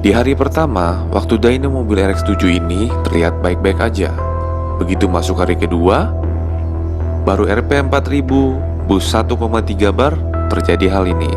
Di hari pertama, waktu dyno mobil RX-7 ini terlihat baik-baik aja. Begitu masuk hari kedua, baru RPM 4000, bus 1,3 bar, terjadi hal ini.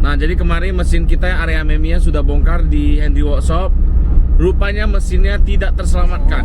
Nah, jadi kemarin mesin kita yang area Memiya sudah bongkar di Handy Workshop. Rupanya mesinnya tidak terselamatkan.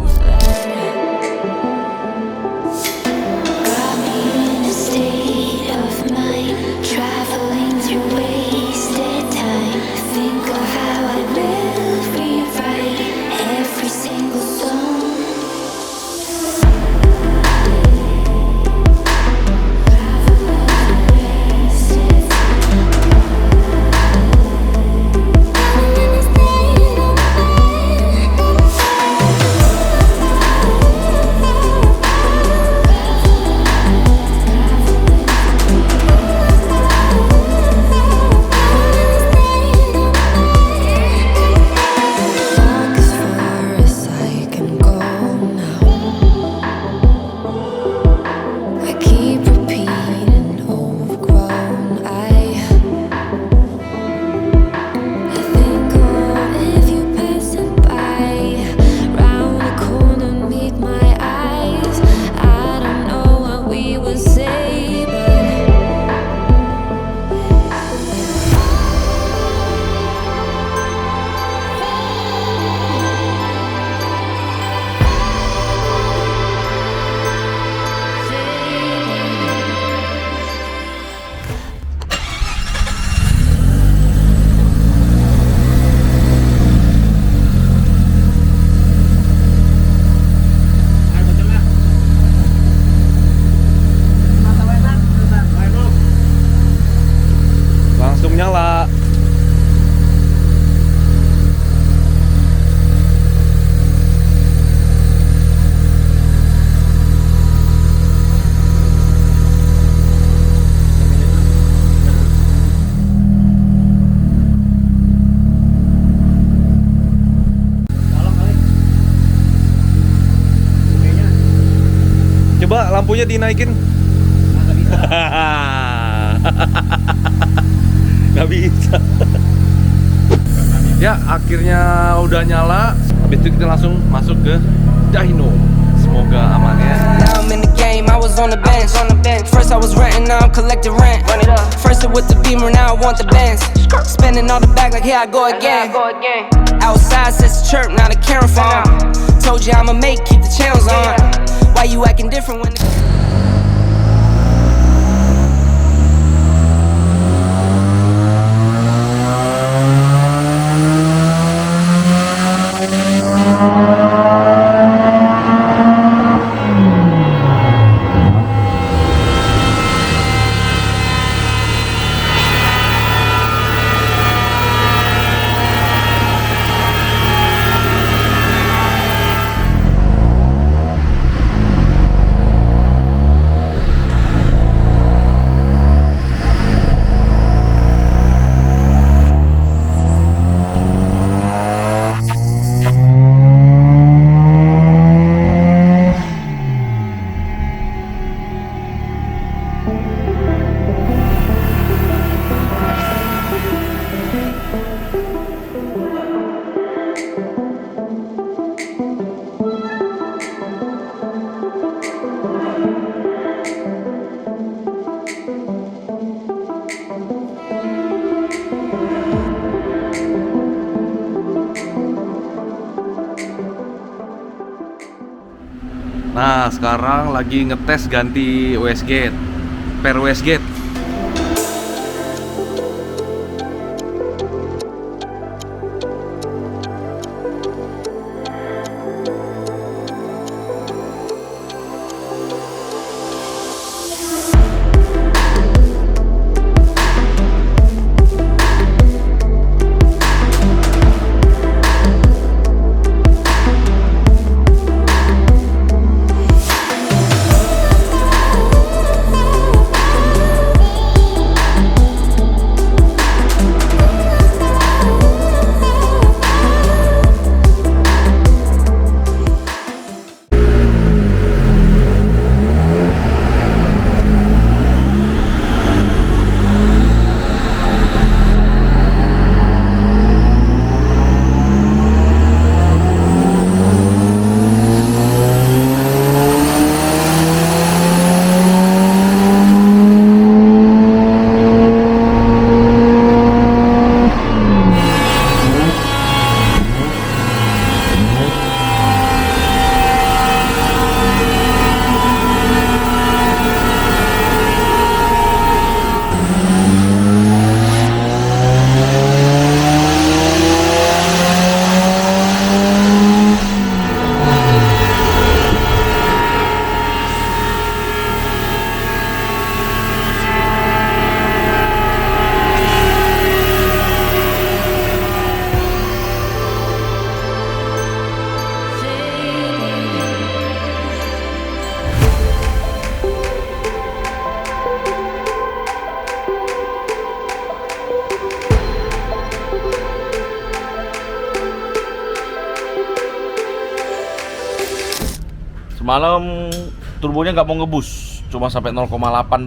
Nyala. Coba lampunya dinaikin. Nggak bisa. Ya, akhirnya udah nyala. Habis itu kita langsung masuk ke dyno. Semoga aman ya. I was on the bench. First I was renting, now I'm collecting rent. First it with the Beamer, now I want the Benz. Spending all the bag like here I go again. Outside says the chirp, now the camera phone. Told you I'ma make, keep the channels on. Why you acting different when Nah, sekarang lagi ngetes ganti wastegate, per wastegate. Semalam turbonya nggak mau ngebus, cuma sampai 0,8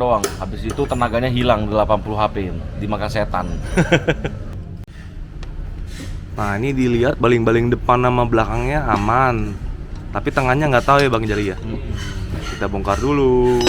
doang. Habis itu tenaganya hilang di 80 HP, dimakan setan. Nah, ini dilihat baling-baling depan sama belakangnya aman, tapi tengahnya nggak tahu ya Bang Jali ya. Kita bongkar dulu.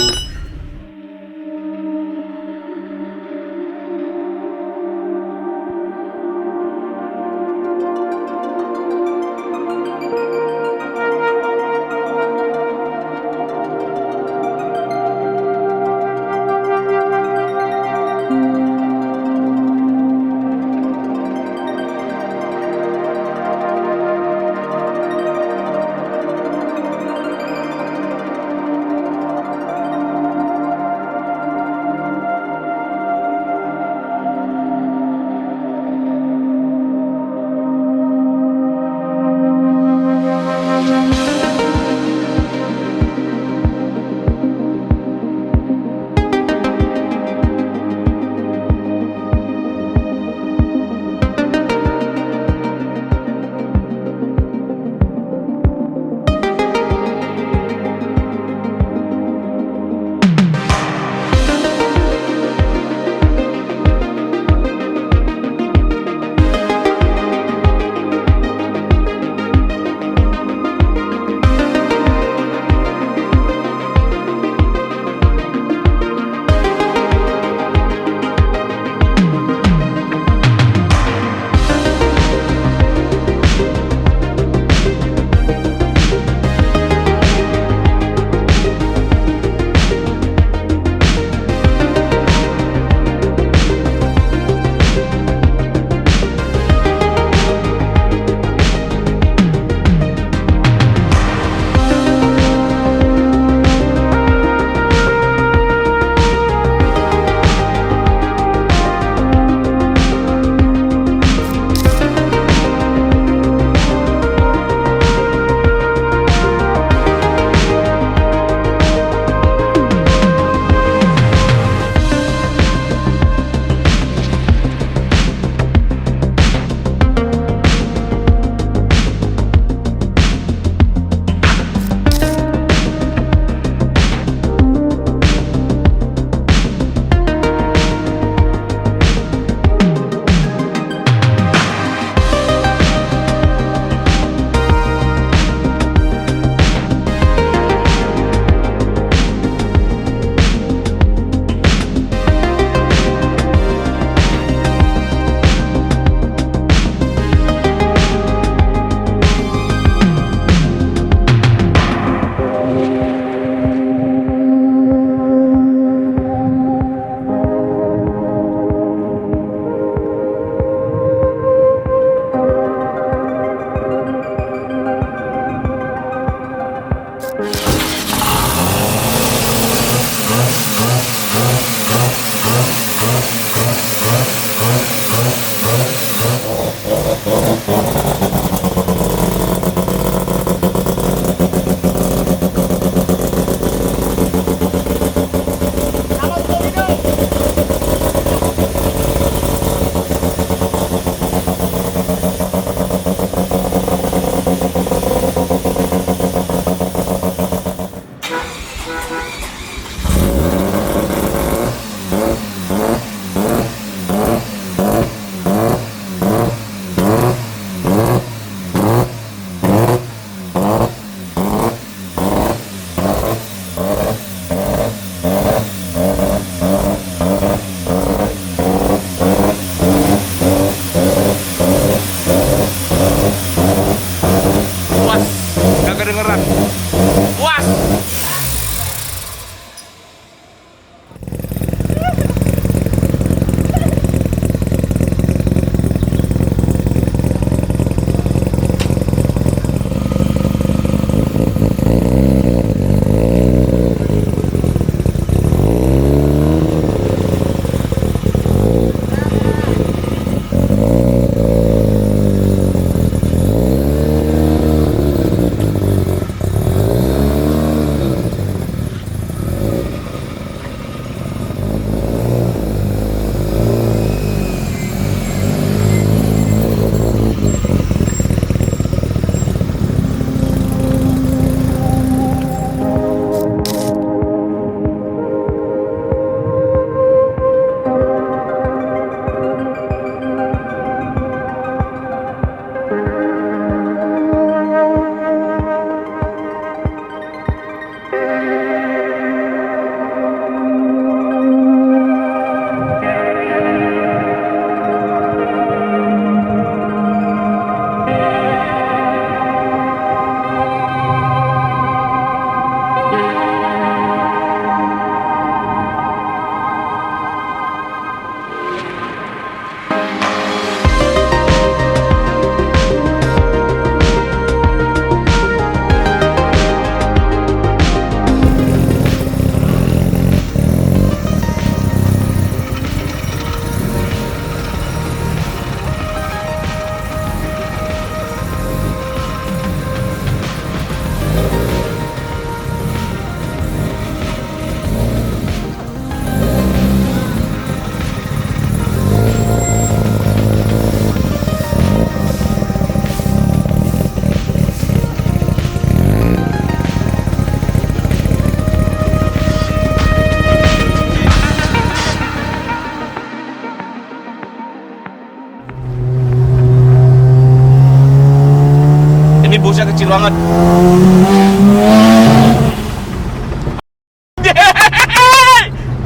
banget.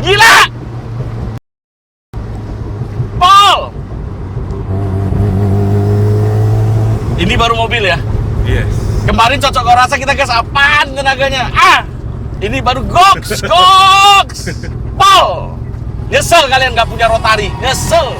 Gila! Pol! Ini baru mobil ya? Yes. Kemarin cocok kau rasa kita gas apaan tenaganya? Ini baru goks, goks! Pol! Nyesel kalian nggak punya rotari, nyesel!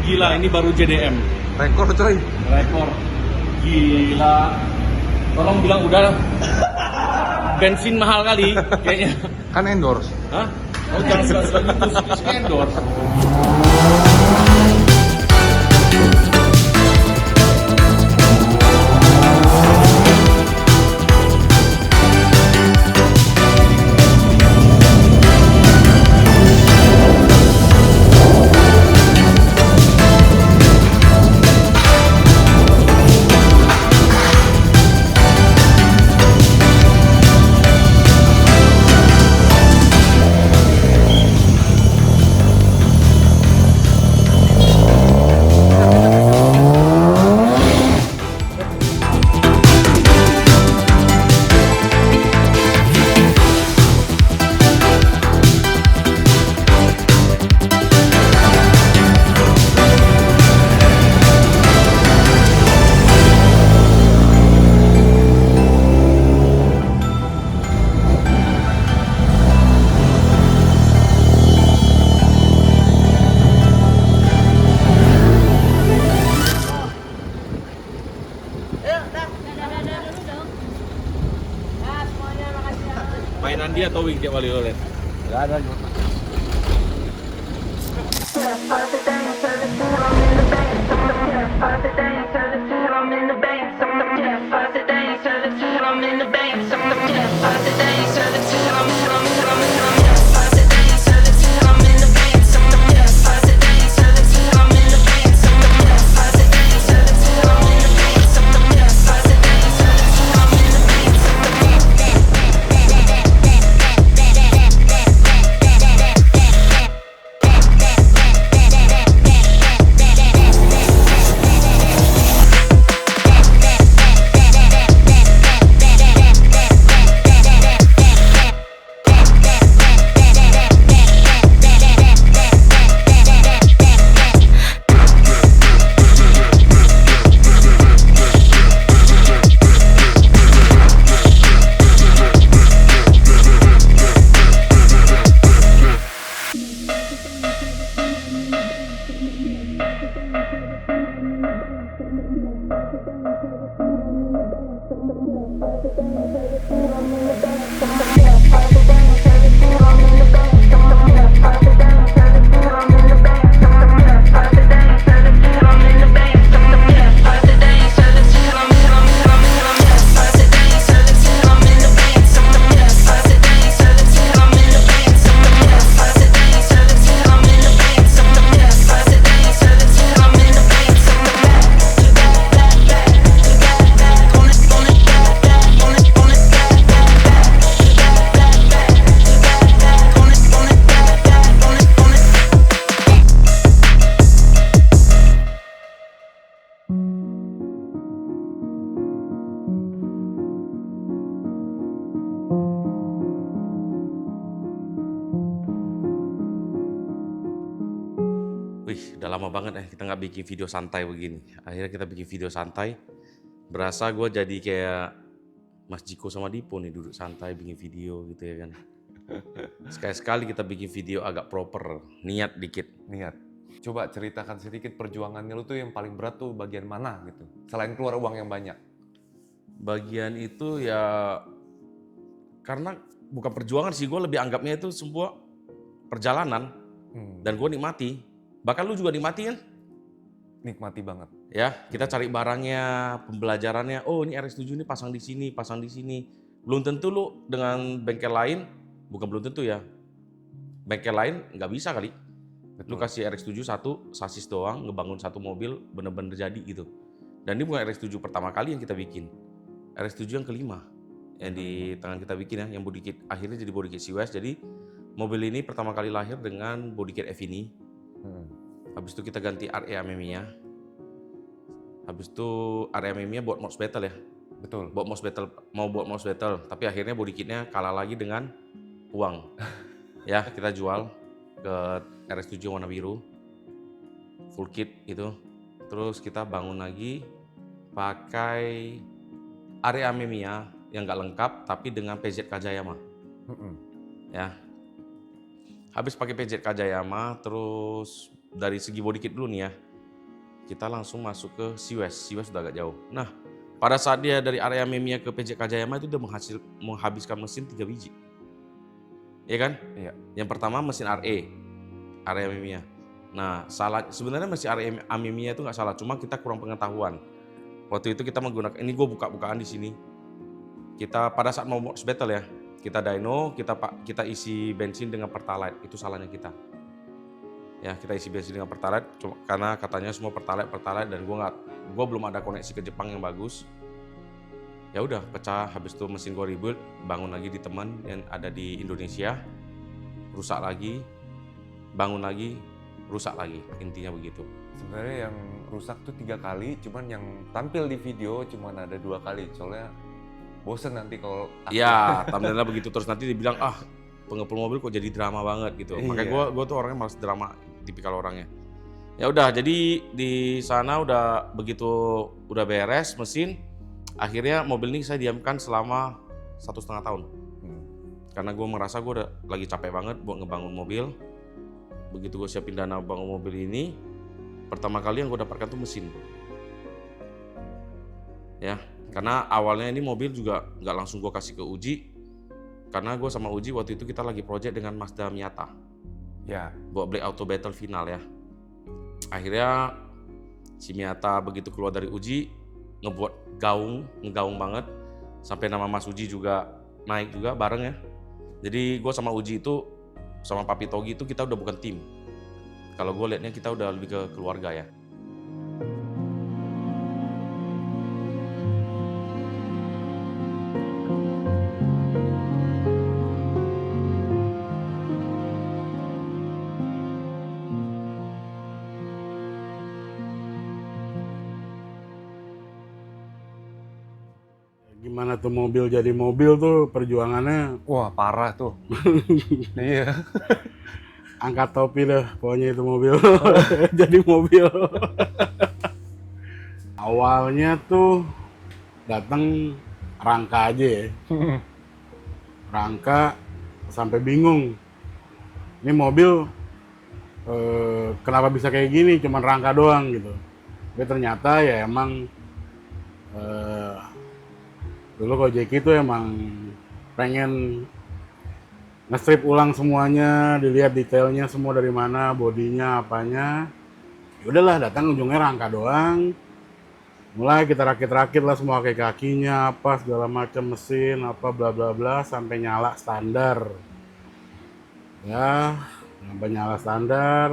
Gila, ini baru JDM. Rekor coy. Rekor. Gila. Tolong bilang udah. Bensin mahal kali kayaknya. Kan endorse. Hah? Oh, jangan bilang segitu, endorse. Mainan dia towing tiap kali lo lihat. Gak ada juga. I'm in the bank, I'm in the bank. Wih, udah lama banget kita nggak bikin video santai begini. Akhirnya kita bikin video santai. Berasa gue jadi kayak Mas Jiko sama Dipo nih duduk santai bikin video gitu ya kan. Sekali-sekali kita bikin video agak proper, niat dikit. Niat. Coba ceritakan sedikit perjuangannya lu tuh yang paling berat tuh bagian mana gitu. Selain keluar uang yang banyak. Bagian itu ya karena bukan perjuangan sih, gue lebih anggapnya itu sebuah perjalanan dan gue nikmati. Bahkan lu juga nikmati kan? Nikmati banget. Ya, kita cari barangnya, pembelajarannya. Oh, ini RX7 ini pasang di sini, pasang di sini. Belum tentu lu dengan bengkel lain, bukan belum tentu ya. Bengkel lain nggak bisa kali. Lu kasih RX7 satu sasis doang, ngebangun satu mobil bener-bener jadi gitu. Dan ini bukan RX7 pertama kali yang kita bikin. RX7 yang kelima yang di tangan kita bikin ya, yang body kit akhirnya jadi body kit Seaways. Jadi mobil ini pertama kali lahir dengan body kit F ini. Habis itu kita ganti RE AMEMI-nya. Habis itu RE AMEMI-nya buat Mods Battle ya. Betul. Buat Mods Battle, mau buat Mods Battle, tapi akhirnya body kitnya kalah lagi dengan uang. Ya, kita jual ke RX7 warna biru. Full kit itu. Terus kita bangun lagi pakai RE AMEMI-nya yang nggak lengkap tapi dengan PZ Kajayama. Ya. Habis pakai PZ Kajayama, terus dari segi body kit dulu nih ya, kita langsung masuk ke Seaways. Seaways sudah agak jauh. Nah, pada saat dia dari area Memiya ke PJ Kajayama itu udah menghabiskan mesin 3 biji. Iya kan? Iya. Yang pertama mesin RE, area Memiya. Nah, sebenarnya mesin RE Memiya itu nggak salah, cuma kita kurang pengetahuan. Waktu itu kita menggunakan, ini gue buka-bukaan di sini. Kita pada saat mau Mods Battle ya, kita dyno, kita isi bensin dengan Pertalite, itu salahnya kita. Ya, kita isi bensin dengan Pertalite, karena katanya semua Pertalite dan gue belum ada koneksi ke Jepang yang bagus. Ya udah, pecah. Habis itu mesin gue rebuild, bangun lagi di teman yang ada di Indonesia, rusak lagi, bangun lagi, rusak lagi, intinya begitu. Sebenarnya yang rusak tuh 3 kali, cuman yang tampil di video cuman ada 2 kali, soalnya bosen nanti kalau Iya, thumbnailnya begitu terus nanti dibilang pengepul mobil kok jadi drama banget gitu. Iya. Makanya gue tuh orangnya malas drama, tipikal orangnya. Ya udah, jadi di sana udah beres mesin. Akhirnya mobil ini saya diamkan selama 1,5 tahun. Karena gue merasa gue udah lagi capek banget buat ngebangun mobil. Begitu gue siapin dana bangun mobil ini, pertama kali yang gue dapatkan tuh mesin. Ya, karena awalnya ini mobil juga nggak langsung gue kasih ke Uji. Karena gue sama Uji waktu itu kita lagi project dengan Mazda Miata. Ya. Buat Black Auto Battle final ya. Akhirnya si Miata begitu keluar dari Uji, ngebuat ngegaung banget. sampai nama Mas Uji juga naik juga bareng ya. Jadi gue sama Uji itu, sama Papi Togi itu kita udah bukan tim. Kalau gue liatnya kita udah lebih ke keluarga ya. Gimana tuh mobil jadi mobil tuh perjuangannya Wah, parah tuh. Iya. angkat topi dah pokoknya itu mobil jadi mobil. Awalnya tuh datang rangka aja ya. Rangka sampai bingung. Ini mobil kenapa bisa kayak gini? Cuman rangka doang gitu. Tapi ternyata ya emang dulu Gojeki itu emang pengen nge-strip ulang semuanya, dilihat detailnya semua dari mana, bodinya, apanya. Ya udahlah, datang ujungnya rangka doang. Mulai kita rakit-rakit lah semua kakinya, apa segala macam mesin, apa bla bla bla sampai nyala standar. Ya, sampai nyala standar.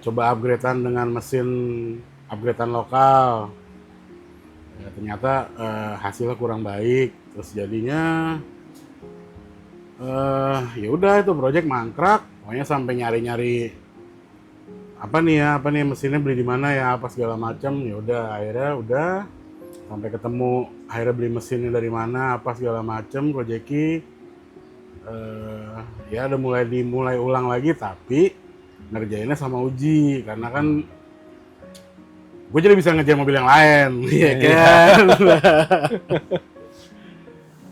Coba upgradean dengan mesin upgradean lokal. Ya, ternyata hasilnya kurang baik, terus jadinya ya udah itu project mangkrak, pokoknya sampai nyari-nyari apa nih mesinnya beli di mana ya apa segala macam. Ya udah akhirnya udah sampai ketemu akhirnya beli mesinnya dari mana apa segala macam. Gojeki ya udah mulai ulang lagi, tapi ngerjainnya sama Uji karena kan gue jadi bisa ngejar mobil yang lain, ya kan?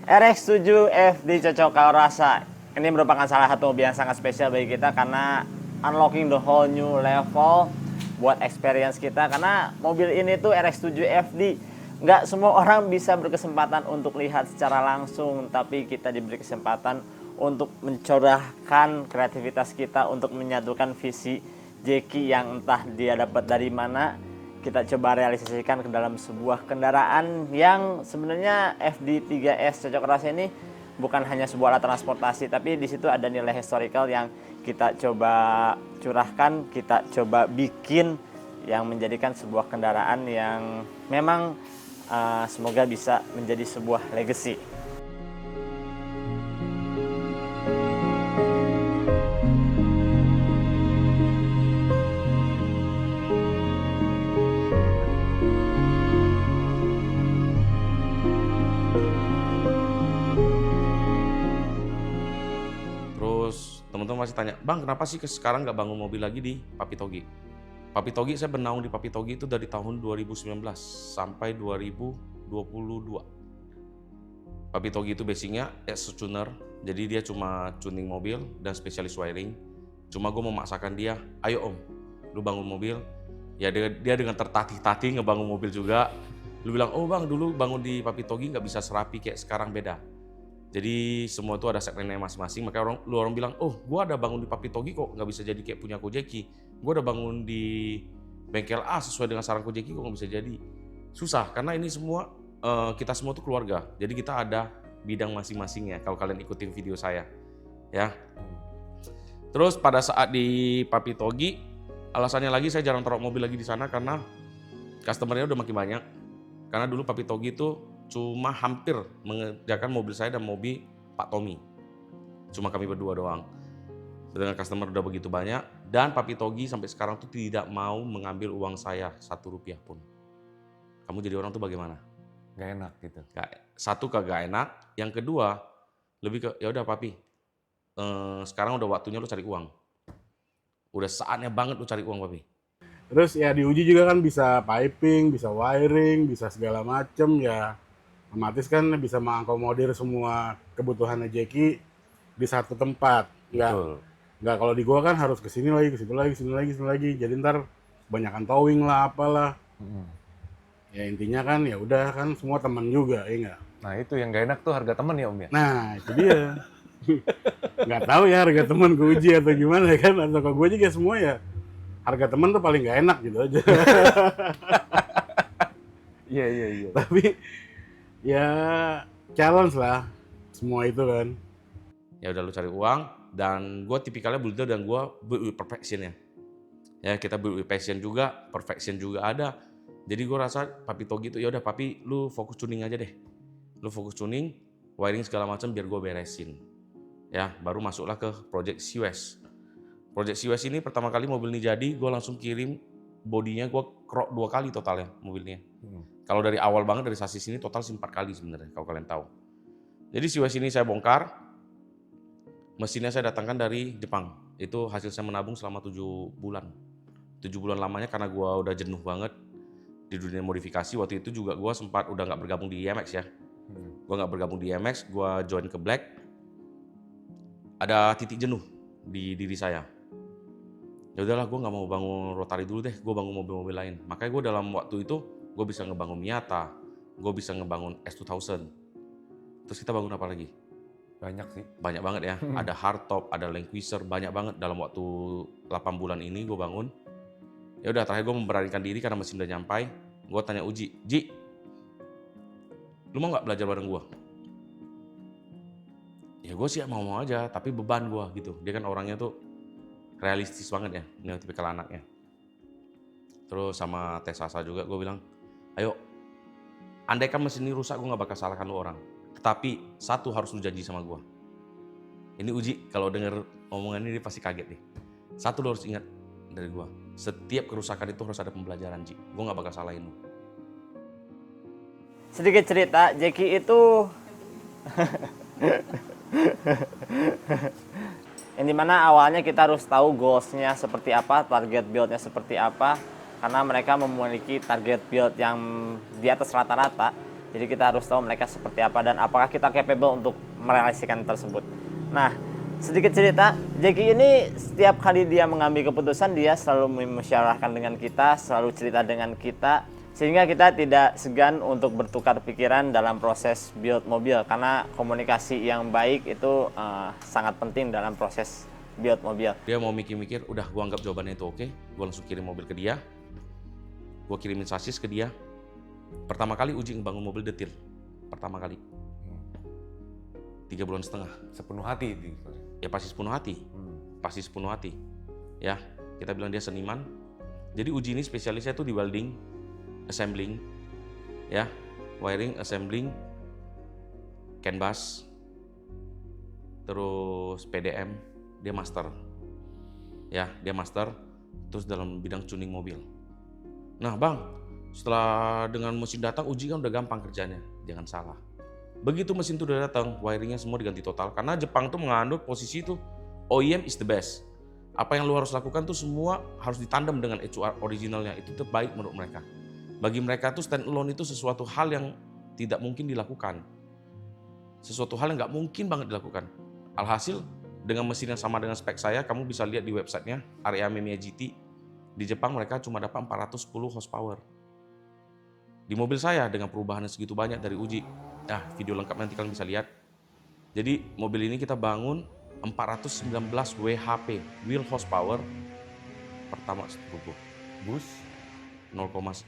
RX7 FD cocok kau rasa. Ini merupakan salah satu mobil yang sangat spesial bagi kita karena unlocking the whole new level buat experience kita. Karena mobil ini tuh RX7 FD. Nggak semua orang bisa berkesempatan untuk lihat secara langsung, tapi kita diberi kesempatan untuk mencurahkan kreativitas kita untuk menyatukan visi Jeki yang entah dia dapat dari mana. Kita coba realisasikan ke dalam sebuah kendaraan yang sebenarnya FD3S cocok rasa ini bukan hanya sebuah alat transportasi, tapi di situ ada nilai historical yang kita coba curahkan, kita coba bikin yang menjadikan sebuah kendaraan yang memang semoga bisa menjadi sebuah legacy. Teman-teman masih tanya, Bang kenapa sih sekarang nggak bangun mobil lagi di Papi Togi? Papi Togi, saya bernaung di Papi Togi itu dari tahun 2019 sampai 2022. Papi Togi itu basicnya as a tuner, jadi dia cuma tuning mobil dan spesialis wiring. Cuma gue memaksakan dia, ayo om, lu bangun mobil. Ya dia dengan tertatih-tatih ngebangun mobil juga. Lu bilang, oh bang dulu bangun di Papi Togi nggak bisa serapi kayak sekarang, beda. Jadi semua itu ada segmennya masing-masing. Makanya orang bilang, oh gua ada bangun di Papi Togi kok nggak bisa jadi kayak punya Gojeki. Gua ada bangun di bengkel A sesuai dengan saran Gojeki kok nggak bisa jadi. Susah karena ini semua kita semua tuh keluarga. Jadi kita ada bidang masing-masingnya. Kalau kalian ikutin video saya, ya. Terus pada saat di Papi Togi, alasannya lagi saya jarang taruh mobil lagi di sana karena customernya udah makin banyak. Karena dulu Papi Togi itu cuma hampir mengerjakan mobil saya dan mobil Pak Tommy. Cuma kami berdua doang. Dengan customer udah begitu banyak. Dan Papi Togi sampai sekarang tuh tidak mau mengambil uang saya 1 rupiah pun. Kamu jadi orang tuh bagaimana? Gak enak gitu. Satu kagak enak. Yang kedua lebih ke ya udah Papi. Sekarang udah waktunya lu cari uang. Udah saatnya banget lu cari uang Papi. Terus ya diuji juga kan bisa piping, bisa wiring, bisa segala macem ya. Otomatis kan bisa mengakomodir semua kebutuhannya Jeki di satu tempat. Nggak kalau di gua kan harus ke sini lagi, ke situ lagi, sini lagi. Jadi ntar kebanyakan towing lah, apalah. Ya intinya kan ya udah kan semua teman juga, ya nggak? Nah itu yang gak enak tuh harga temen ya om ya? Nah itu dia. Nggak tahu ya harga teman gue uji atau gimana kan, atau kalau gue juga semua ya harga teman tuh paling nggak enak gitu aja. Iya. Tapi Ya challenge lah semua itu kan. Ya udah lu cari uang, dan gue tipikalnya builder dan gue build with perfection ya. Ya kita build with passion juga, perfection juga ada. Jadi gue rasa Papi Togi itu ya udah Papi lu fokus tuning aja deh. Lu fokus tuning, wiring segala macam biar gue beresin. Ya, baru masuklah ke project Seawest. Project Seawest ini pertama kali mobil ini jadi, gue langsung kirim bodinya, gue krok 2 kali totalnya mobilnya. Kalau dari awal banget dari sasis ini total sih 4 kali sebenarnya kalau kalian tahu. Jadi Seawest ini saya bongkar, mesinnya saya datangkan dari Jepang. Itu hasil saya menabung selama 7 bulan. 7 bulan lamanya karena gue udah jenuh banget di dunia modifikasi. Waktu itu juga gue sempat udah nggak bergabung di IMX ya. Gue nggak bergabung di IMX, gue join ke Black. Ada titik jenuh di diri saya. Ya udahlah, gue nggak mau bangun Rotary dulu deh, gue bangun mobil-mobil lain. Makanya gue dalam waktu itu gue bisa ngebangun Miata, gue bisa ngebangun S2000. Terus kita bangun apa lagi? Banyak sih. Banyak banget ya. Ada hardtop, ada Landcruiser, banyak banget dalam waktu 8 bulan ini gue bangun. Ya udah, terakhir gue memberanikan diri karena mesin udah nyampai. Gue tanya Uji, Ji, lu mau nggak belajar bareng gue? Ya gue sih mau aja, tapi beban gue gitu. Dia kan orangnya tuh realistis banget ya, ini tipikal anaknya. Terus sama Teh Sasa juga gue bilang, ayo, andaikan mesin ini rusak gue nggak bakal salahkan lu orang. Tetapi satu harus lu janji sama gue. Ini Uji kalau denger omongan ini dia pasti kaget nih. Satu lu harus ingat dari gue, setiap kerusakan itu harus ada pembelajaran, Ji. Gue nggak bakal salahin lu. Sedikit cerita, Jeki itu yang dimana awalnya kita harus tahu goals-nya seperti apa, target build-nya seperti apa, karena mereka memiliki target build yang di atas rata-rata. Jadi kita harus tahu mereka seperti apa dan apakah kita capable untuk merealisasikan tersebut. Nah, sedikit cerita, Jeki ini setiap kali dia mengambil keputusan, dia selalu memusyawarahkan dengan kita, selalu cerita dengan kita, sehingga kita tidak segan untuk bertukar pikiran dalam proses build mobil, karena komunikasi yang baik itu sangat penting dalam proses build mobil. Dia mau mikir-mikir, udah gue anggap jawabannya itu oke, gue langsung kirim mobil ke dia, gue kirimin sasis ke dia. Pertama kali Uji ngebangun mobil detil, pertama kali 3,5 bulan. Sepenuh hati itu. Ya pasti sepenuh hati, pasti sepenuh hati. Ya, kita bilang dia seniman. Jadi Uji ini spesialisnya tuh di welding, assembling, ya, wiring, assembling, CAN bus, terus PDM, dia master. Ya, dia master, terus dalam bidang tuning mobil. Nah bang, setelah dengan mesin datang, Uji kan udah gampang kerjanya, jangan salah. Begitu mesin itu udah datang, wiringnya semua diganti total. Karena Jepang tuh menganut posisi itu OEM is the best. Apa yang lu harus lakukan tuh semua harus ditandem dengan HUR originalnya, itu terbaik menurut mereka. Bagi mereka tuh stand alone itu sesuatu hal yang tidak mungkin dilakukan. Sesuatu hal yang nggak mungkin banget dilakukan. Alhasil dengan mesin yang sama dengan spek saya, kamu bisa lihat di websitenya, Area Memiya GT. Di Jepang mereka cuma dapat 410 horsepower. Di mobil saya dengan perubahan yang segitu banyak dari Uji. Nah, video lengkap nanti kalian bisa lihat. Jadi mobil ini kita bangun 419 WHP, wheel horsepower, pertama turbo. Bus 1,1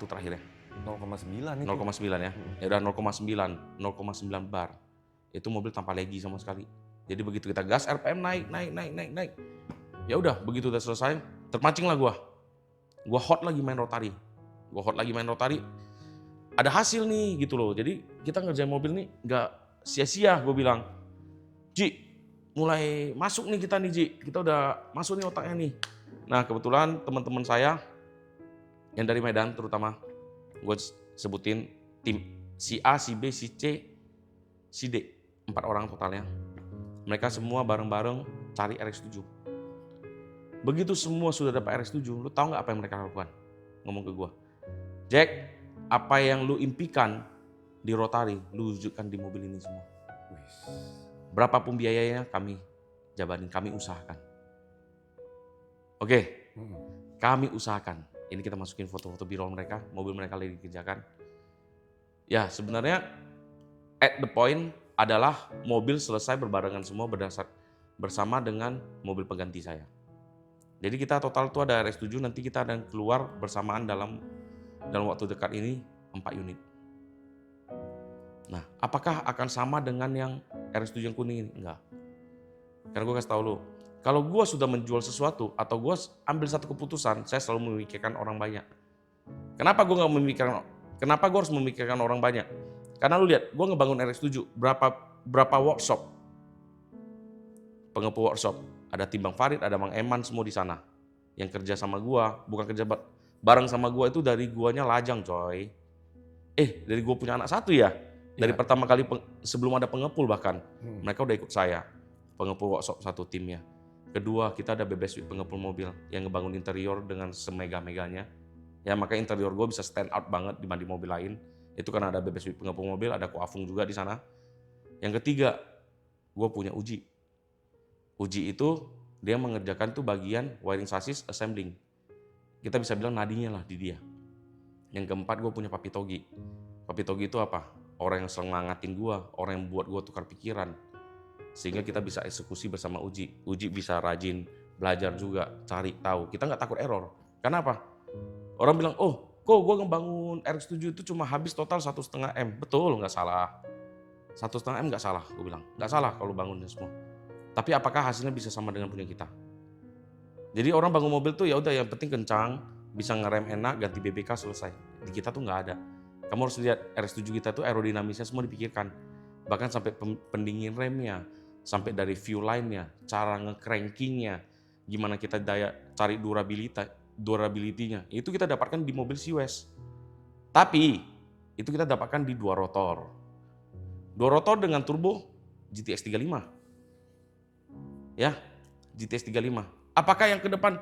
terakhir ya. 0,9 itu. 0,9 ya. Ya udah 0,9 bar. Itu mobil tanpa lagi sama sekali. Jadi begitu kita gas RPM naik. Ya udah, begitu udah selesai, terpancing lah gua. Gua hot lagi main Rotary. Ada hasil nih gitu loh. Jadi kita ngerjain mobil nih nggak sia-sia, gue bilang. Ji, mulai masuk nih kita nih Ji. Kita udah masuk nih otaknya nih. Nah kebetulan teman-teman saya yang dari Medan terutama, gue sebutin tim si A, si B, si C, si D, 4 orang totalnya. Mereka semua bareng-bareng cari RX7. Begitu semua sudah dapat RX7, lu tahu nggak apa yang mereka lakukan? Ngomong ke gue, Jack, apa yang lu impikan di Rotary, lu wujudkan di mobil ini semua. Berapapun biayanya kami jabanin, kami usahakan. Oke, kami usahakan. Ini kita masukin foto-foto biro mereka, mobil mereka lagi dikerjakan. Ya sebenarnya at the point adalah mobil selesai berbarengan semua bersama dengan mobil pengganti saya. Jadi kita total tuh ada RX7, nanti kita akan keluar bersamaan dalam waktu dekat ini 4 unit. Nah, apakah akan sama dengan yang RS7 yang kuning ini? Enggak. Karena gue kasih tau lo, kalau gue sudah menjual sesuatu atau gue ambil satu keputusan, saya selalu memikirkan orang banyak. Kenapa gue nggak memikirkan? Kenapa gue harus memikirkan orang banyak? Karena lu lihat, gue ngebangun RS7, berapa workshop, pengepul workshop, ada tim Bang Farid, ada Bang Eman semua di sana, yang kerja sama gue, bukan kerja bareng sama gue itu dari guanya Lajang coy. Dari gue punya anak satu ya, dari pertama kali sebelum ada pengepul bahkan, mereka udah ikut saya, pengepul workshop satu timnya. Kedua, kita ada BB Suite pengepul mobil yang ngebangun interior dengan semega-meganya. Ya makanya interior gue bisa stand out banget dibanding mobil lain. Itu karena ada BB Suite pengepul mobil, ada Koafung juga di sana. Yang ketiga, gue punya Uji. Uji itu dia mengerjakan tuh bagian wiring chassis assembling. Kita bisa bilang nadinya lah di dia. Yang keempat, gue punya Papi Togi. Papi Togi itu apa? Orang yang semangatin gue, orang yang buat gue tukar pikiran. Sehingga kita bisa eksekusi bersama Uji. Uji bisa rajin belajar juga, cari tahu. Kita nggak takut error. Kenapa? Orang bilang, oh kok gue ngebangun RX7 itu cuma habis total 1,5 M. Betul, nggak salah. 1,5 M nggak salah, gue bilang. Nggak salah kalau bangunnya semua. Tapi apakah hasilnya bisa sama dengan punya kita? Jadi orang bangun mobil tuh ya udah yang penting kencang, bisa ngerem enak, ganti BBK selesai. Di kita tuh nggak ada. Kamu harus lihat RX7 kita tuh aerodinamisnya semua dipikirkan. Bahkan sampai pendingin remnya, sampai dari view line-nya, cara nge-crankingnya, gimana kita cari durability-nya, itu kita dapatkan di mobil Siwes. Tapi itu kita dapatkan di 2 rotor. 2 rotor dengan turbo GTX 35. Ya, GTX 35. Apakah yang ke depan,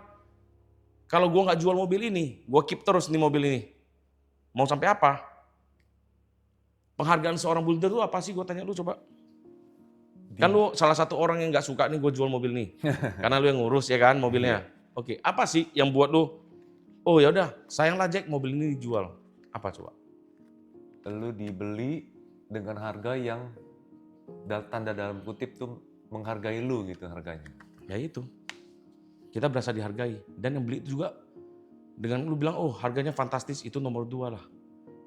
kalau gue nggak jual mobil ini, gue keep terus nih mobil ini, mau sampai apa? Penghargaan seorang builder itu apa sih? Gue tanya lu coba. Kan lu salah satu orang yang nggak suka nih gue jual mobil nih, karena lu yang ngurus ya kan mobilnya. Oke, apa sih yang buat lu? Oh ya udah, sayanglah Jack mobil ini dijual. Apa coba? Lu dibeli dengan harga yang tanda dalam kutip tuh menghargai lu gitu harganya. Ya itu, kita berasa dihargai. Dan yang beli itu juga dengan lu bilang, oh harganya fantastis, itu nomor 2 lah.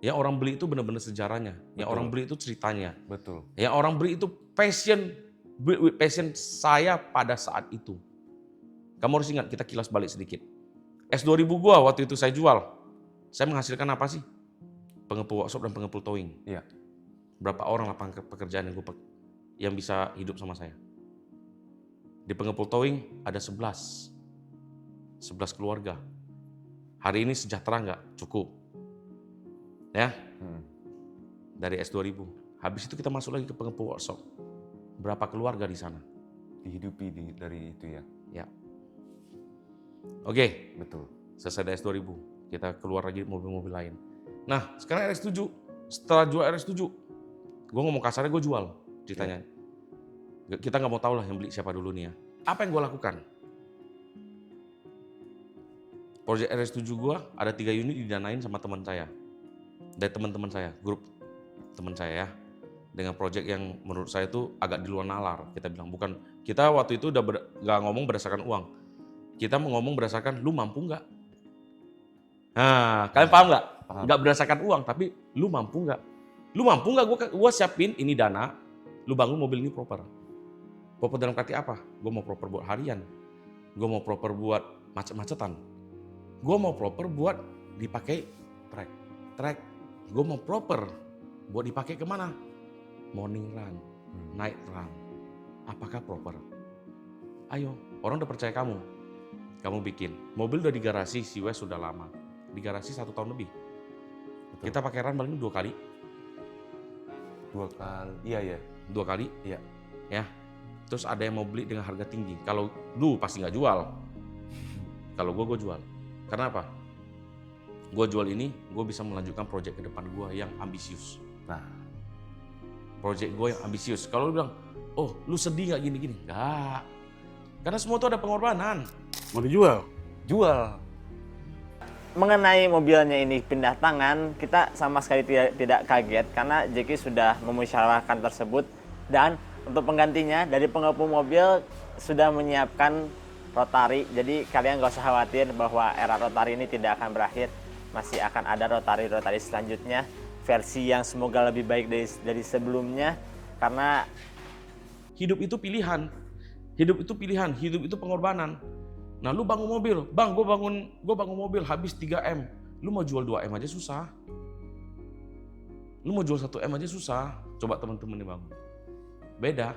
Ya orang beli itu benar-benar sejarahnya. Ya orang beli itu ceritanya. Betul. Ya orang beli itu passion saya pada saat itu. Kamu harus ingat, kita kilas balik sedikit. S2000 gua waktu itu saya jual. Saya menghasilkan apa sih? Pengepul workshop dan pengepul towing. Iya. Berapa orang lapangan pekerjaan yang bisa hidup sama saya? Di pengepul towing ada 11 keluarga. Hari ini sejahtera nggak? Cukup. Ya. Dari S2000. Habis itu kita masuk lagi ke pengepul workshop. Berapa keluarga di sana? Dihidupi dari itu ya. Ya. Oke. Betul. Selesai dari S2000. Kita keluar lagi mobil-mobil lain. Nah, sekarang RX7. Setelah jual RX7, gue ngomong kasarnya gue jual ceritanya. Kita nggak mau tahu lah yang beli siapa dulu nih ya. Apa yang gue lakukan? Project RX7 gue ada 3 unit didanain sama teman saya. Dari teman-teman saya, grup teman saya ya. Dengan project yang menurut saya itu agak di luar nalar. Kita bilang bukan, kita waktu itu udah nggak ngomong berdasarkan uang. Kita mau ngomong berdasarkan lu mampu nggak? Nah, kalian paham nggak? Nggak berdasarkan uang, tapi lu mampu nggak? Lu mampu nggak? Gue siapin ini dana, lu bangun mobil ini proper. Proper dalam arti apa? Gue mau proper buat harian. Gue mau proper buat macet-macetan. Gue mau proper buat dipakai track. Gue mau proper buat dipakai kemana? Morning run, night run. Apakah proper? Ayo, orang udah percaya kamu. Kamu bikin. Mobil udah di garasi, Siwes sudah lama. Di garasi 1 tahun lebih. Betul. Kita pakai run paling 2 kali. 2 kali, iya. 2 kali? Iya. Ya. Terus ada yang mau beli dengan harga tinggi. Kalau lu pasti nggak jual. Kalau gue jual. Karena apa? Gue jual ini, gue bisa melanjutkan proyek ke depan gue yang ambisius. Nah, proyek gue yang ambisius. Kalau lu bilang, oh lu sedih nggak gini-gini? Nggak. Karena semua itu ada pengorbanan. Mau dijual? jual. Mengenai mobilnya ini pindah tangan, kita sama sekali tidak kaget karena Jeki sudah memusyawarahkan tersebut, dan untuk penggantinya dari pengepul mobil sudah menyiapkan rotari. Jadi kalian gak usah khawatir bahwa era rotari ini tidak akan berakhir, masih akan ada rotari-rotari selanjutnya. versi yang semoga lebih baik dari sebelumnya, karena Hidup itu pilihan. Hidup itu pilihan, hidup itu pengorbanan. Nah, lu bangun mobil, bang, gue bangun mobil habis 3M. Lu mau jual 2M aja susah. Lu mau jual 1M aja susah. Coba teman-teman nih bangun. Beda.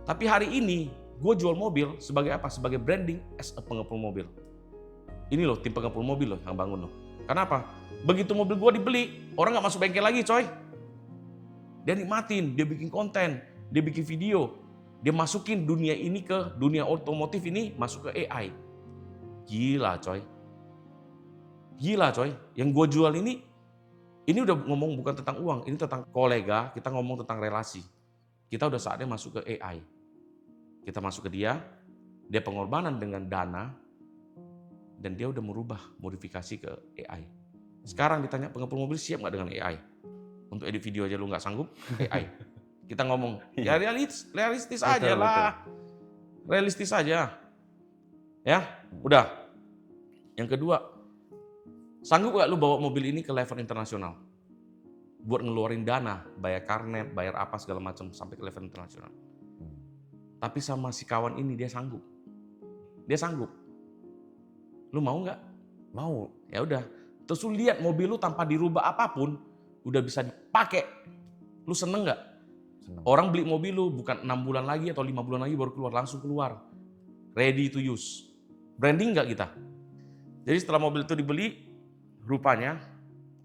Tapi hari ini gue jual mobil sebagai apa? Sebagai branding as a pengepul mobil. Ini loh tim pengepul mobil loh yang bangun loh. Kenapa? Begitu mobil gue dibeli, orang nggak masuk bengkel lagi, coy. Dia nikmatin, dia bikin konten, dia bikin video, dia masukin dunia ini ke dunia otomotif ini, masuk ke AI. Gila, coy. Gila, coy. Yang gue jual ini udah ngomong bukan tentang uang, ini tentang kolega, kita ngomong tentang relasi. Kita udah saatnya masuk ke AI. Kita masuk ke dia pengorbanan dengan dana, dan dia udah merubah modifikasi ke AI. Sekarang ditanya pengepul mobil siap nggak dengan AI? Untuk edit video aja lu nggak sanggup, AI. Kita ngomong, ya realistis aja lah. Realistis aja. Ya, udah. Yang kedua, sanggup gak lu bawa mobil ini ke level internasional? Buat ngeluarin dana, bayar karnet, bayar apa segala macam sampai ke level internasional. Tapi sama si kawan ini dia sanggup. Dia sanggup. Lu mau nggak? Mau. Ya udah. Terus lu lihat mobil lu tanpa dirubah apapun, udah bisa dipakai. Lu seneng nggak? Seneng. Orang beli mobil lu bukan 6 bulan lagi atau 5 bulan lagi baru keluar, langsung keluar. Ready to use. Branding nggak kita? Jadi setelah mobil itu dibeli, rupanya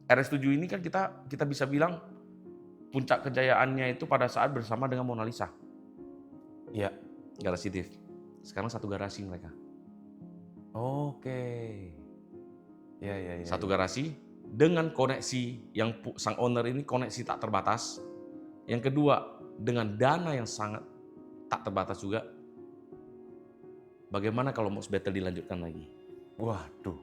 RS7 ini kan kita bisa bilang puncak kejayaannya itu pada saat bersama dengan Mona Lisa. Iya. Garasi Div. Sekarang satu garasi mereka. Oke. Ya. Satu garasi dengan koneksi yang sang owner ini koneksi tak terbatas. Yang kedua, dengan dana yang sangat tak terbatas juga. Bagaimana kalau Mox Battle dilanjutkan lagi? Waduh.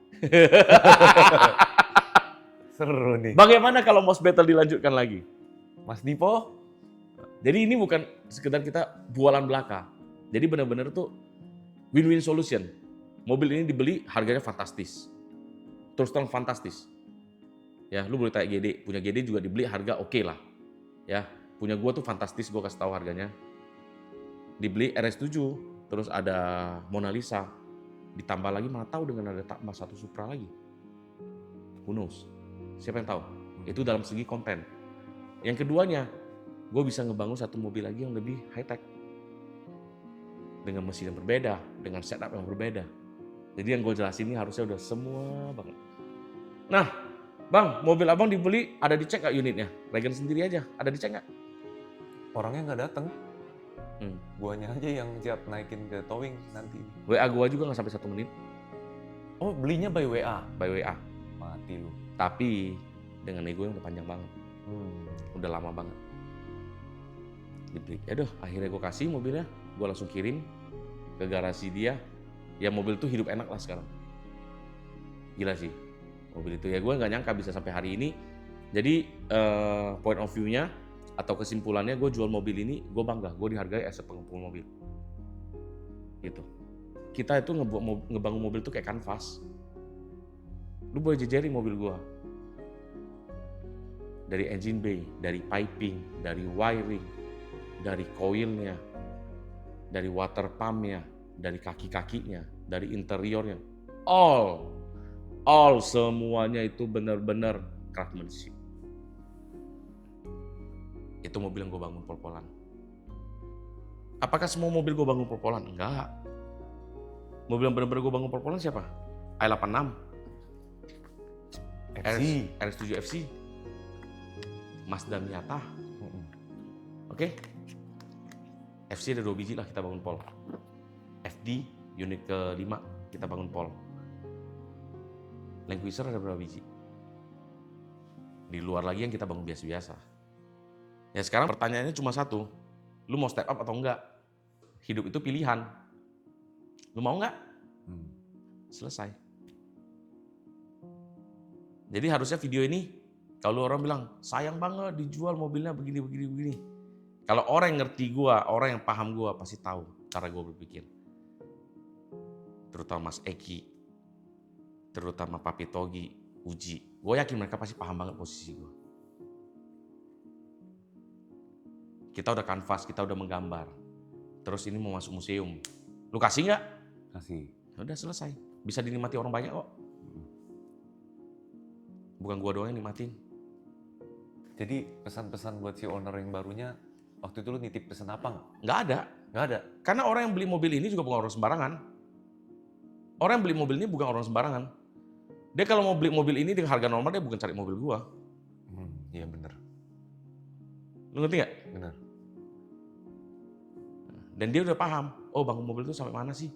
Seru nih. Bagaimana kalau Mox Battle dilanjutkan lagi? Mas Dipo? Jadi ini bukan sekedar kita bualan belaka. Jadi benar-benar tuh win-win solution. Mobil ini dibeli harganya fantastis. Terus terang fantastis. Ya, lu boleh tanya GD, punya GD juga dibeli harga oke lah. Ya, punya gua tuh fantastis, gua kasih tahu harganya. Dibeli RS7, terus ada Mona Lisa. Ditambah lagi mana tahu dengan ada tambah satu Supra lagi. Who knows? Siapa yang tahu? Itu dalam segi konten. Yang keduanya, gue bisa ngebangun satu mobil lagi yang lebih high tech. Dengan mesin yang berbeda, dengan setup yang berbeda. Jadi yang gue jelasin ini harusnya udah semua banget. Nah, Bang, mobil abang dibeli, ada dicek nggak unitnya? Regen sendiri aja, ada dicek nggak? Orangnya nggak datang. Guanya aja yang siap naikin ke towing nanti. WA gue juga nggak sampai 1 menit, Oh, belinya by WA. by WA. Mati lu. Tapi dengan ego yang udah panjang banget, udah lama banget. Dibeli. Aduh, akhirnya gue kasih mobilnya, gue langsung kirim ke garasi dia. Ya mobil tuh hidup enak lah sekarang. Gila sih. Mobil itu ya gue nggak nyangka bisa sampai hari ini. Jadi point of view-nya atau kesimpulannya gue jual mobil ini gue bangga, gue dihargai as a pengepul mobil. Gitu. Kita itu ngebangun mobil tuh kayak kanvas. Lu boleh jejerin mobil gue. Dari engine bay, dari piping, dari wiring, dari koilnya, dari water pumpnya, dari kaki-kakinya, dari interiornya. All semuanya itu benar-benar craftsmanship. Itu mobil yang gue bangun pol-polan. Apakah semua mobil gue bangun pol-polan? Enggak. Mobil yang benar-benar gue bangun pol-polan siapa? i86, RS7 FC, Mazda Miata. Oke? FC ada 2 biji lah kita bangun pol. FD unit ke-5 kita bangun pol. Land Cruiser ada berapa biji? Di luar lagi yang kita bangun biasa-biasa. Ya sekarang pertanyaannya cuma satu. Lu mau step up atau enggak? Hidup itu pilihan. Lu mau enggak? Selesai. Jadi harusnya video ini, kalau orang bilang, sayang banget dijual mobilnya begini. Kalau orang yang ngerti gua, orang yang paham gua pasti tahu cara gua berpikir. Terutama Mas Eki, terutama Papi Togi, Uji. Gue yakin mereka pasti paham banget posisi gue. Kita udah kanvas, kita udah menggambar. Terus ini mau masuk museum. Lu kasih nggak? Kasih. Udah selesai. Bisa dinikmati orang banyak kok. Bukan gua doang yang nikmatin. Jadi pesan-pesan buat si owner yang barunya, waktu itu lu nitip pesan apa nggak? Nggak ada. Nggak ada. Karena orang yang beli mobil ini juga bukan orang sembarangan. Orang yang beli mobil ini bukan orang sembarangan. Dia kalau mau beli mobil ini dengan harga normal, dia bukan cari mobil gua. Iya bener. Lu ngerti nggak? Bener. Dan dia udah paham, oh bangun mobil itu sampai mana sih?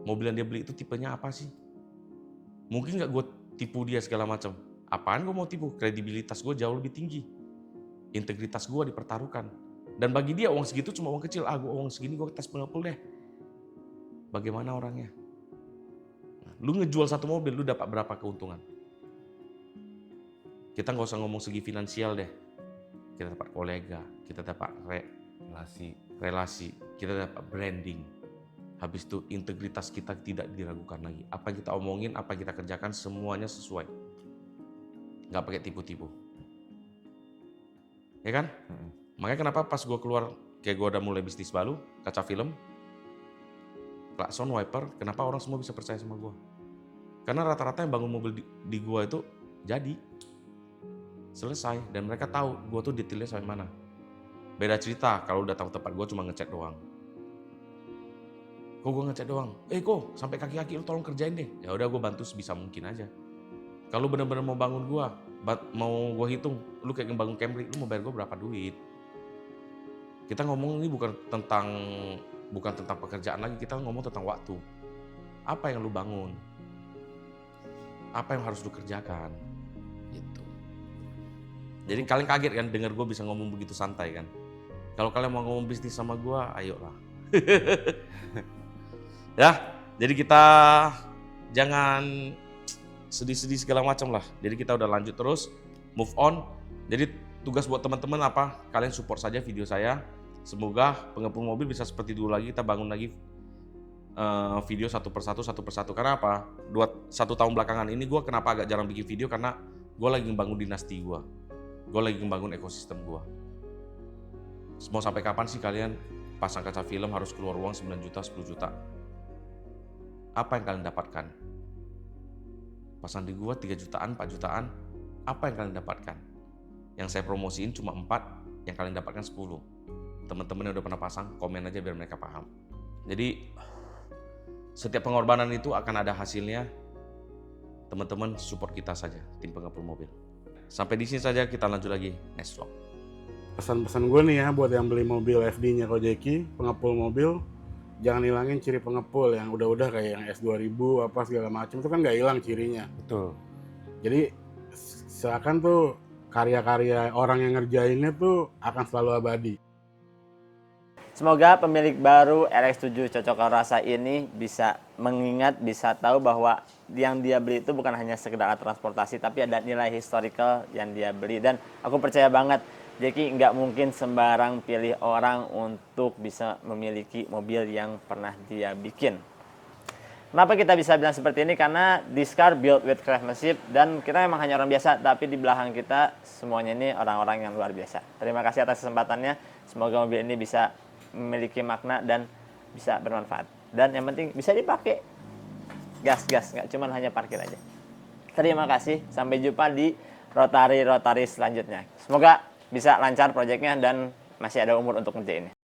Mobil yang dia beli itu tipenya apa sih? Mungkin nggak gue tipu dia segala macam. Apaan gue mau tipu? Kredibilitas gue jauh lebih tinggi. Integritas gue dipertaruhkan. Dan bagi dia uang segitu cuma uang kecil. Gue uang segini gue tes pengepul deh. Bagaimana orangnya? Lu ngejual satu mobil, lu dapat berapa keuntungan? Kita nggak usah ngomong segi finansial deh. Kita dapat kolega, kita dapat relasi, kita dapat branding. Habis itu integritas kita tidak diragukan lagi. Apa yang kita omongin, apa yang kita kerjakan, semuanya sesuai. Nggak pakai tipu-tipu. Ya kan? Makanya kenapa pas gue keluar, kayak gue udah mulai bisnis baru, kaca film, klakson, wiper, kenapa orang semua bisa percaya sama gue? Karena rata-rata yang bangun mobil di gue itu jadi. Selesai. Dan mereka tahu gue tuh detailnya sampai mana. Beda cerita kalau udah tahu tempat gue cuma ngecek doang. Kok gue ngecek doang? Kok sampai kaki-kaki lu tolong kerjain deh. Ya udah gue bantu sebisa mungkin aja. Kalau bener-bener mau bangun gue, mau gue hitung, lu kayak ngebangun Camry, lu mau bayar gue berapa duit? Kita ngomong ini bukan tentang pekerjaan lagi, kita ngomong tentang waktu. Apa yang lu bangun? Apa yang harus lu kerjakan? Gitu. Jadi kalian kaget kan denger gue bisa ngomong begitu santai kan? Kalau kalian mau ngomong bisnis sama gue, ayolah. Ya, jadi kita jangan sedih-sedih segala macam lah. Jadi kita udah lanjut terus, move on. Jadi tugas buat teman-teman apa? Kalian support saja video saya. Semoga pengepul mobil bisa seperti dulu lagi, kita bangun lagi video satu persatu. Karena apa? 1 tahun belakangan ini gue kenapa agak jarang bikin video, karena gue lagi ngebangun dinasti gue. Gue lagi ngebangun ekosistem gue. Mau sampai kapan sih kalian pasang kaca film harus keluar uang 9 juta, 10 juta? Apa yang kalian dapatkan? Pasang di gua 3 jutaan, 4 jutaan, apa yang kalian dapatkan? Yang saya promosiin cuma 4, yang kalian dapatkan 10. Teman-teman yang udah pernah pasang, komen aja biar mereka paham. Jadi setiap pengorbanan itu akan ada hasilnya. Teman-teman support kita saja, tim pengepul mobil. Sampai di sini saja, kita lanjut lagi next vlog. Pesan-pesan gue nih ya buat yang beli mobil FD-nya Kojeki, pengepul mobil, jangan hilangin ciri pengepul yang udah-udah kayak yang S2000 apa segala macam, itu kan nggak hilang cirinya. Betul. Jadi seakan tuh karya-karya orang yang ngerjainnya tuh akan selalu abadi. Semoga pemilik baru RX7 Cocok Rasa ini bisa mengingat, bisa tahu bahwa yang dia beli itu bukan hanya sekedar alat transportasi, tapi ada nilai historical yang dia beli. Dan aku percaya banget, Jeki nggak mungkin sembarang pilih orang untuk bisa memiliki mobil yang pernah dia bikin. Kenapa kita bisa bilang seperti ini? Karena this car built with craftsmanship, dan kita memang hanya orang biasa, tapi di belakang kita semuanya ini orang-orang yang luar biasa. Terima kasih atas kesempatannya. Semoga mobil ini bisa memiliki makna dan bisa bermanfaat. Dan yang penting bisa dipakai. Gas, nggak cuma hanya parkir aja. Terima kasih. Sampai jumpa di Rotary selanjutnya. Semoga bisa lancar proyeknya dan masih ada umur untuk ngerjainnya.